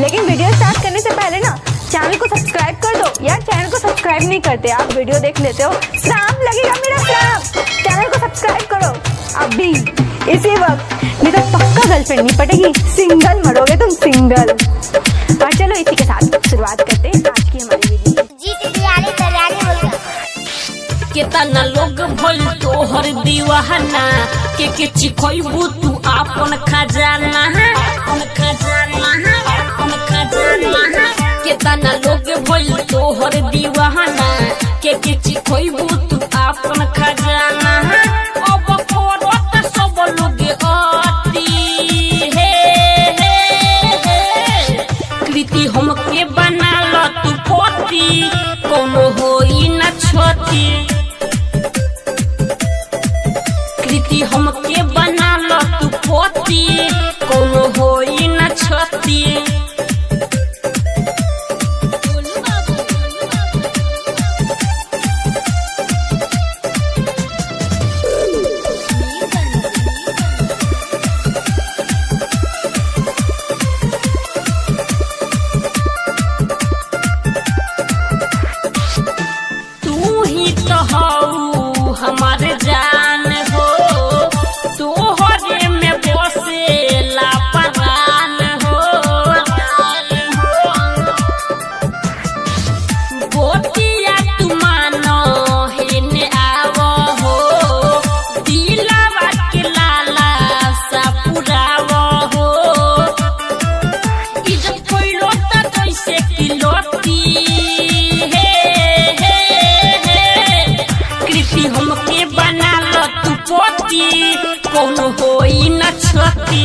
लेकिन video start करने से पहले ना चैनल को सब्सक्राइब कर दो यार। चैनल को सब्सक्राइब नहीं करते, आप वीडियो देख लेते हो, श्राप लगेगा मेरा श्राप। चैनल को सब्सक्राइब करो अभी, इसी वक्त, नहीं तो पक्का गर्लफ्रेंड नहीं पटेगी, सिंगल मरोगे तुम, सिंगल। और चलो इसी के साथ शुरुआत करते हैं आज की हमारी वीडियो। केतना लोग भइल तोहर दीवाना, के चिखइबू तू आपन खजाना, आपन खजाना, आपन खजाना। केतना लोग भइल तोहर दीवाना, के चिखइबू तू आपन खजाना। अब करत सब लोग अति हे कृति हमके बना ल तू पति, कोनो होई न छती। कृति हमके बना ल तू पति, कोनो होई न छती। तू ही तो हऊ हमारे जान हो, तोहरे में बसेला परान हो। गोतिया तू मानो हेने आवो हो, दिलवा के लाला सा पुरावो हो। इज्जत कोइलो त कैसे किलोती कृति हमके बना ल तू पति, कोनो होई न छती।